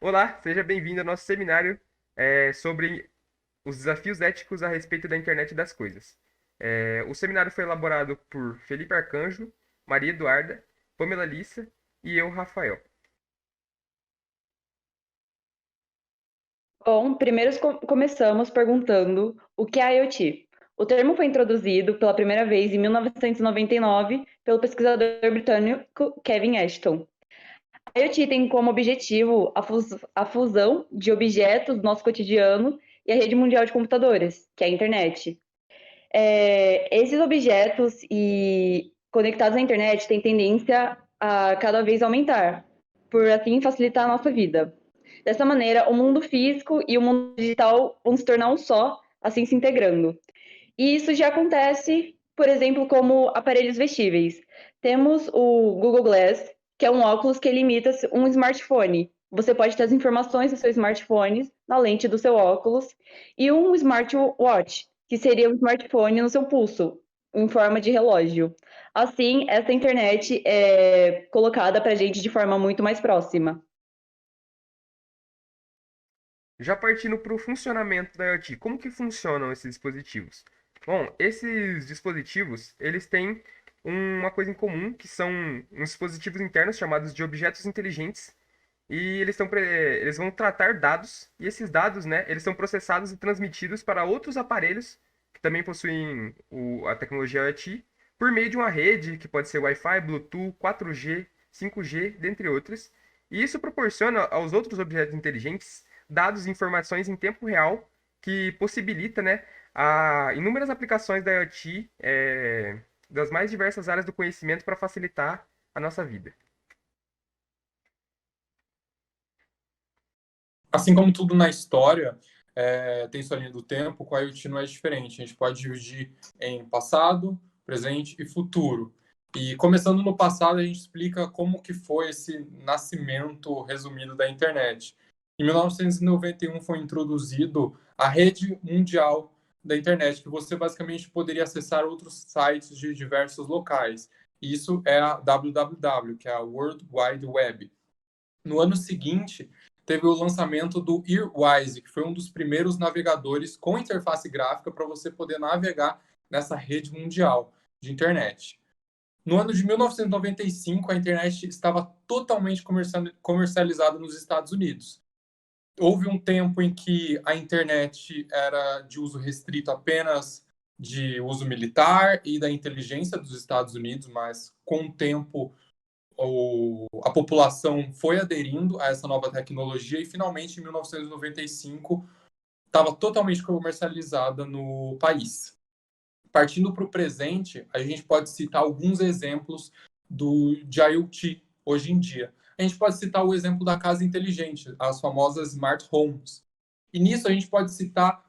Olá, seja bem-vindo ao nosso seminário sobre os desafios éticos a respeito da internet das coisas. O seminário foi elaborado por Felipe Arcanjo, Maria Eduarda, Pamela Lissa e eu, Rafael. Bom, primeiro começamos perguntando o que é IoT. O termo foi introduzido pela primeira vez em 1999 pelo pesquisador britânico Kevin Ashton. A IoT tem como objetivo a fusão de objetos do nosso cotidiano e a rede mundial de computadores, que é a internet. Esses objetos e conectados à internet têm tendência a cada vez aumentar, por assim facilitar a nossa vida. Dessa maneira, o mundo físico e o mundo digital vão se tornar um só, assim se integrando. E isso já acontece, por exemplo, como aparelhos vestíveis. Temos o Google Glass, que é um óculos que imita um smartphone. Você pode ter as informações do seu smartphone na lente do seu óculos, e um smartwatch, que seria um smartphone no seu pulso, em forma de relógio. Assim, essa internet é colocada para a gente de forma muito mais próxima. Já partindo para o funcionamento da IoT, como que funcionam esses dispositivos? Bom, esses dispositivos, eles têm uma coisa em comum, que são uns dispositivos internos chamados de objetos inteligentes, e eles vão tratar dados, e esses dados, né, eles são processados e transmitidos para outros aparelhos que também possuem a tecnologia IoT, por meio de uma rede, que pode ser Wi-Fi, Bluetooth, 4G, 5G, dentre outras. E isso proporciona aos outros objetos inteligentes dados e informações em tempo real, que possibilita, né, inúmeras aplicações da IoT, das mais diversas áreas do conhecimento para facilitar a nossa vida. Assim como tudo na história tem sua linha do tempo, com a IoT não é diferente. A gente pode dividir em passado, presente e futuro. E começando no passado, a gente explica como que foi esse nascimento resumido da internet. Em 1991 foi introduzido a rede mundial da internet, que você basicamente poderia acessar outros sites de diversos locais. Isso é a WWW, que é a World Wide Web. No ano seguinte, teve o lançamento do Earwise, que foi um dos primeiros navegadores com interface gráfica para você poder navegar nessa rede mundial de internet. No ano de 1995, a internet estava totalmente comercializada nos Estados Unidos. Houve um tempo em que a internet era de uso restrito apenas de uso militar e da inteligência dos Estados Unidos, mas com o tempo a população foi aderindo a essa nova tecnologia e finalmente em 1995 estava totalmente comercializada no país. Partindo para o presente, a gente pode citar alguns exemplos de IoT hoje em dia. A gente pode citar o exemplo da casa inteligente, as famosas smart homes. E nisso a gente pode citar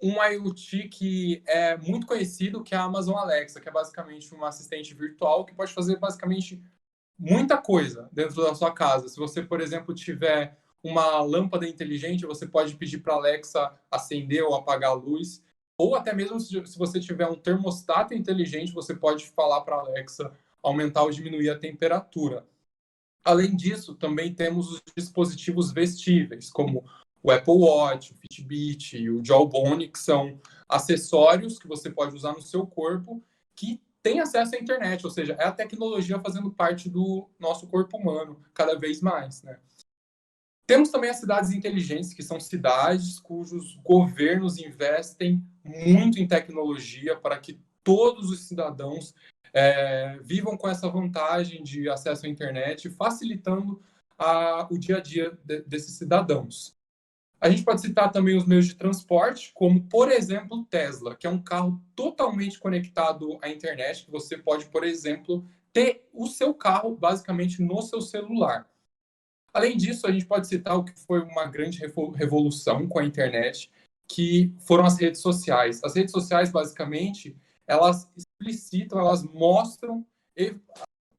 um IoT que é muito conhecido, que é a Amazon Alexa, que é basicamente um assistente virtual que pode fazer basicamente muita coisa dentro da sua casa. Se você, por exemplo, tiver uma lâmpada inteligente, você pode pedir para a Alexa acender ou apagar a luz. Ou até mesmo se você tiver um termostato inteligente, você pode falar para a Alexa aumentar ou diminuir a temperatura. Além disso, também temos os dispositivos vestíveis, como o Apple Watch, o Fitbit e o Jawbone, que são acessórios que você pode usar no seu corpo que tem acesso à internet, ou seja, é a tecnologia fazendo parte do nosso corpo humano cada vez mais, né? Temos também as cidades inteligentes, que são cidades cujos governos investem muito em tecnologia para que todos os cidadãos vivam com essa vantagem de acesso à internet, facilitando o dia a dia desses cidadãos. A gente pode citar também os meios de transporte, como, por exemplo, o Tesla, que é um carro totalmente conectado à internet, que você pode, por exemplo, ter o seu carro basicamente no seu celular. Além disso, a gente pode citar o que foi uma grande revolução com a internet, que foram as redes sociais. As redes sociais, basicamente, elas explicitam, elas mostram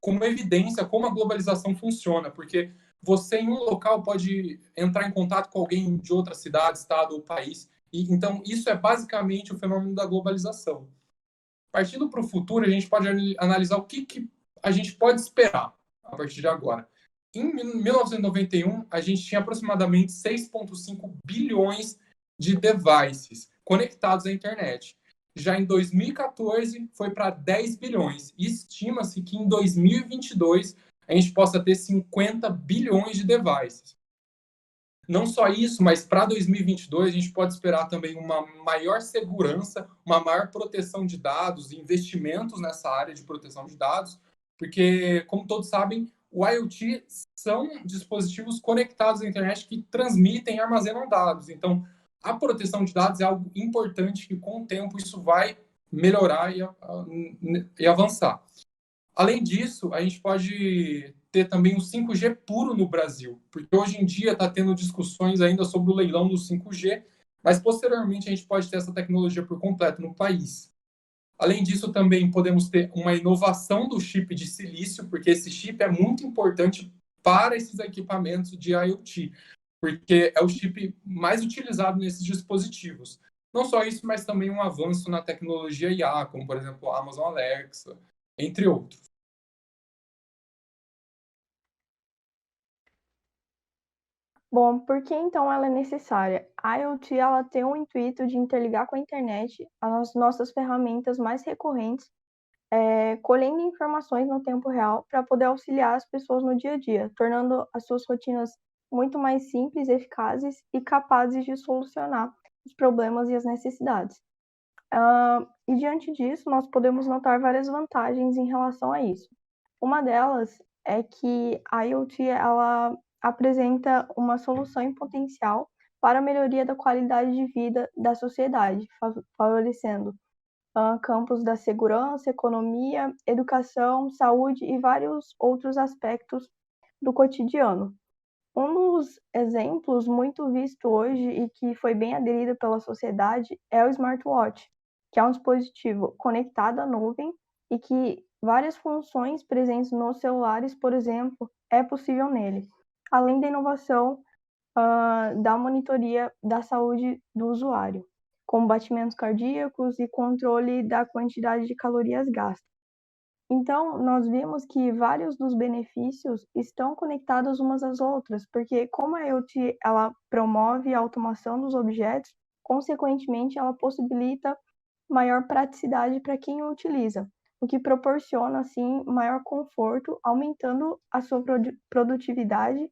como evidência como a globalização funciona, porque você em um local pode entrar em contato com alguém de outra cidade, estado ou país, e então isso é basicamente o fenômeno da globalização. Partindo para o futuro, a gente pode analisar o que a gente pode esperar a partir de agora. Em 1991, a gente tinha aproximadamente 6,5 bilhões de devices conectados à internet. Já em 2014, foi para 10 bilhões. E estima-se que em 2022 a gente possa ter 50 bilhões de devices. Não só isso, mas para 2022 a gente pode esperar também uma maior segurança, uma maior proteção de dados, investimentos nessa área de proteção de dados, porque, como todos sabem, o IoT são dispositivos conectados à internet que transmitem e armazenam dados. Então, a proteção de dados é algo importante que, com o tempo, isso vai melhorar e avançar. Além disso, a gente pode ter também o 5G puro no Brasil, porque hoje em dia está tendo discussões ainda sobre o leilão do 5G, mas posteriormente a gente pode ter essa tecnologia por completo no país. Além disso, também podemos ter uma inovação do chip de silício, porque esse chip é muito importante para esses equipamentos de IoT, porque é o chip mais utilizado nesses dispositivos. Não só isso, mas também um avanço na tecnologia IA, como por exemplo a Amazon Alexa, entre outros. Bom, por que então ela é necessária? A IoT ela tem o intuito de interligar com a internet as nossas ferramentas mais recorrentes, colhendo informações no tempo real para poder auxiliar as pessoas no dia a dia, tornando as suas rotinas muito mais simples, eficazes e capazes de solucionar os problemas e as necessidades. E diante disso, nós podemos notar várias vantagens em relação a isso. Uma delas é que a IoT ela apresenta uma solução em potencial para a melhoria da qualidade de vida da sociedade, favorecendo campos da segurança, economia, educação, saúde e vários outros aspectos do cotidiano. Um dos exemplos muito visto hoje e que foi bem aderido pela sociedade é o smartwatch, que é um dispositivo conectado à nuvem e que várias funções presentes nos celulares, por exemplo, é possível nele, além da inovação da monitoria da saúde do usuário, como batimentos cardíacos e controle da quantidade de calorias gastas. Então, nós vimos que vários dos benefícios estão conectados umas às outras, porque como a IoT ela promove a automação dos objetos, consequentemente ela possibilita maior praticidade para quem o utiliza, o que proporciona assim maior conforto, aumentando a sua produtividade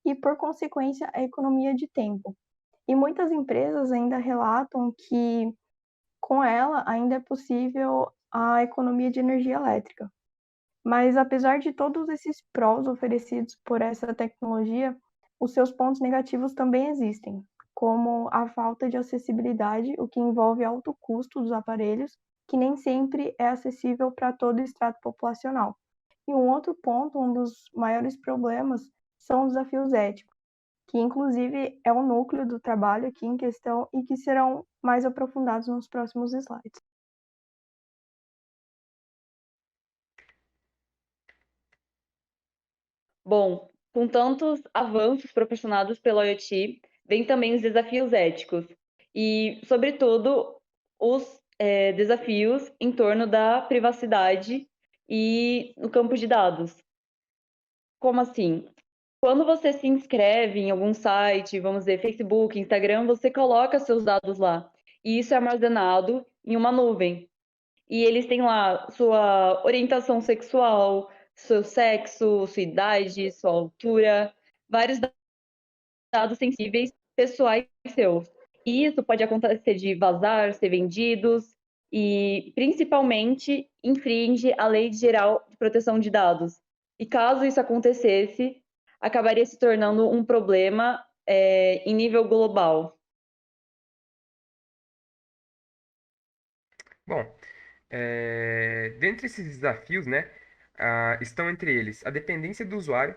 e por consequência a economia de tempo. E muitas empresas ainda relatam que com ela ainda é possível a economia de energia elétrica. Mas apesar de todos esses prós oferecidos por essa tecnologia, os seus pontos negativos também existem, como a falta de acessibilidade, o que envolve alto custo dos aparelhos, que nem sempre é acessível para todo o extrato populacional. E um outro ponto, um dos maiores problemas, são os desafios éticos, que inclusive é o núcleo do trabalho aqui em questão e que serão mais aprofundados nos próximos slides. Bom, com tantos avanços proporcionados pelo IoT, vem também os desafios éticos e, sobretudo, os desafios em torno da privacidade e no campo de dados. Como assim? Quando você se inscreve em algum site, vamos dizer, Facebook, Instagram, você coloca seus dados lá. E isso é armazenado em uma nuvem. E eles têm lá sua orientação sexual, seu sexo, sua idade, sua altura, vários dados sensíveis pessoais seus. E isso pode acontecer de vazar, ser vendidos e, principalmente, infringe a Lei Geral de Proteção de Dados. E caso isso acontecesse, acabaria se tornando um problema em nível global. Bom, dentre esses desafios, né, estão entre eles a dependência do usuário,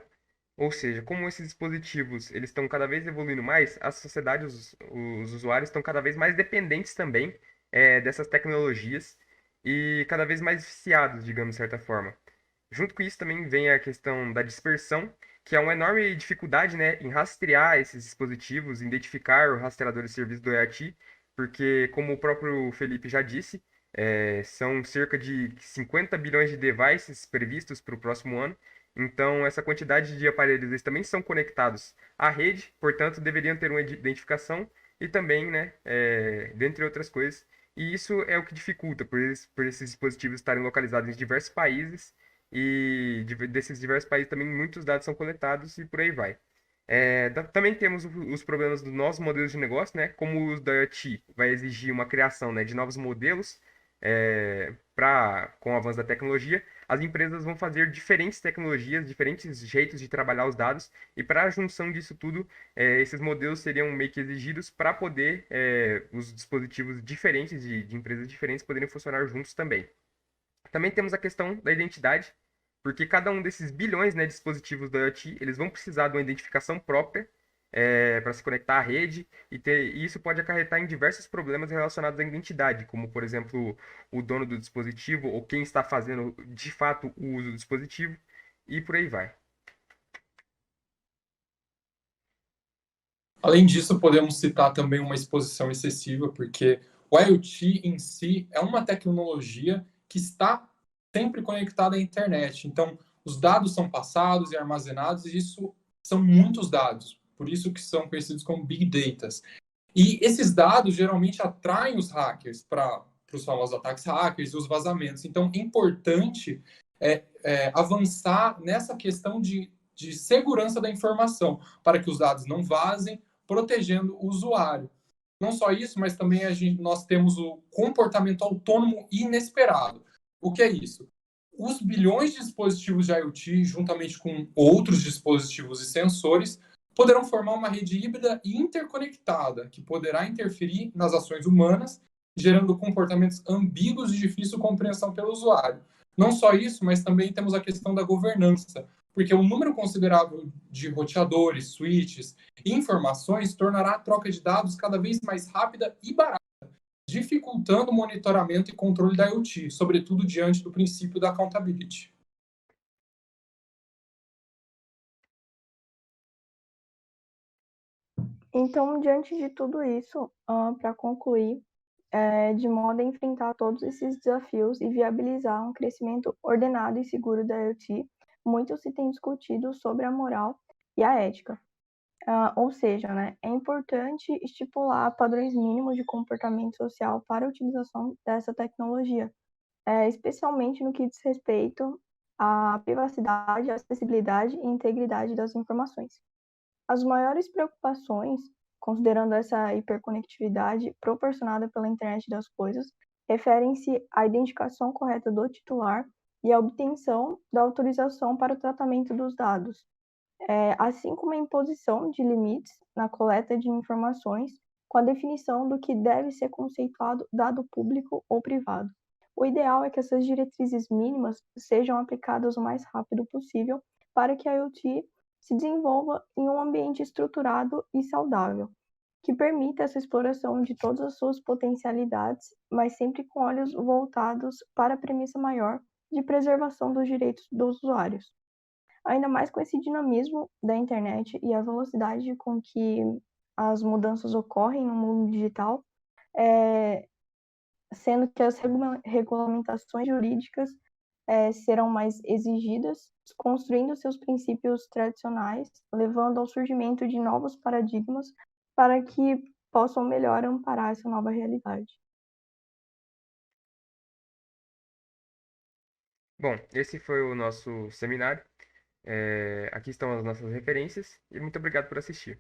ou seja, como esses dispositivos eles estão cada vez evoluindo mais, a sociedade, os usuários estão cada vez mais dependentes também dessas tecnologias e cada vez mais viciados, digamos de certa forma. Junto com isso também vem a questão da dispersão, que é uma enorme dificuldade, né, em rastrear esses dispositivos, identificar o rastreador de serviço do IoT, porque, como o próprio Felipe já disse, são cerca de 50 bilhões de devices previstos para o próximo ano, Então, essa quantidade de aparelhos, eles também são conectados à rede, portanto, deveriam ter uma identificação e também, né, dentre outras coisas. E isso é o que dificulta, por esses dispositivos estarem localizados em diversos países e desses diversos países também muitos dados são coletados e por aí vai. Também temos os problemas dos novos modelos de negócio, né? Como o uso da IoT vai exigir uma criação, né, de novos modelos com o avanço da tecnologia, as empresas vão fazer diferentes tecnologias, diferentes jeitos de trabalhar os dados, e para a junção disso tudo, esses modelos seriam meio que exigidos para poder os dispositivos diferentes de empresas diferentes poderem funcionar juntos também. Também temos a questão da identidade, porque cada um desses bilhões, né, de dispositivos da IoT, eles vão precisar de uma identificação própria para se conectar à rede e isso pode acarretar em diversos problemas relacionados à identidade, como, por exemplo, o dono do dispositivo ou quem está fazendo de fato o uso do dispositivo e por aí vai. Além disso, podemos citar também uma exposição excessiva, porque o IoT em si é uma tecnologia que está sempre conectada à internet. Então, os dados são passados e armazenados, e isso são muitos dados, por isso que são conhecidos como Big Data. E esses dados geralmente atraem os hackers para os famosos ataques hackers e os vazamentos. Então, é importante avançar nessa questão de segurança da informação, para que os dados não vazem, protegendo o usuário. Não só isso, mas também nós temos o comportamento autônomo inesperado. O que é isso? Os bilhões de dispositivos de IoT, juntamente com outros dispositivos e sensores, poderão formar uma rede híbrida e interconectada, que poderá interferir nas ações humanas, gerando comportamentos ambíguos e de difícil compreensão pelo usuário. Não só isso, mas também temos a questão da governança, porque um número considerável de roteadores, switches e informações tornará a troca de dados cada vez mais rápida e barata, dificultando o monitoramento e controle da IoT, sobretudo diante do princípio da accountability. Então, diante de tudo isso, para concluir, de modo a enfrentar todos esses desafios e viabilizar um crescimento ordenado e seguro da IoT, muito se tem discutido sobre a moral e a ética. Ou seja, né, é importante estipular padrões mínimos de comportamento social para a utilização dessa tecnologia, especialmente no que diz respeito à privacidade, acessibilidade e integridade das informações. As maiores preocupações, considerando essa hiperconectividade proporcionada pela internet das coisas, referem-se à identificação correta do titular e à obtenção da autorização para o tratamento dos dados, assim como a imposição de limites na coleta de informações, com a definição do que deve ser conceituado dado público ou privado. O ideal é que essas diretrizes mínimas sejam aplicadas o mais rápido possível para que a IoT se desenvolva em um ambiente estruturado e saudável, que permita essa exploração de todas as suas potencialidades, mas sempre com olhos voltados para a premissa maior de preservação dos direitos dos usuários. Ainda mais com esse dinamismo da internet e a velocidade com que as mudanças ocorrem no mundo digital, sendo que as regulamentações jurídicas serão mais exigidas, construindo seus princípios tradicionais, levando ao surgimento de novos paradigmas para que possam melhor amparar essa nova realidade. Bom, esse foi o nosso seminário. Aqui estão as nossas referências e muito obrigado por assistir.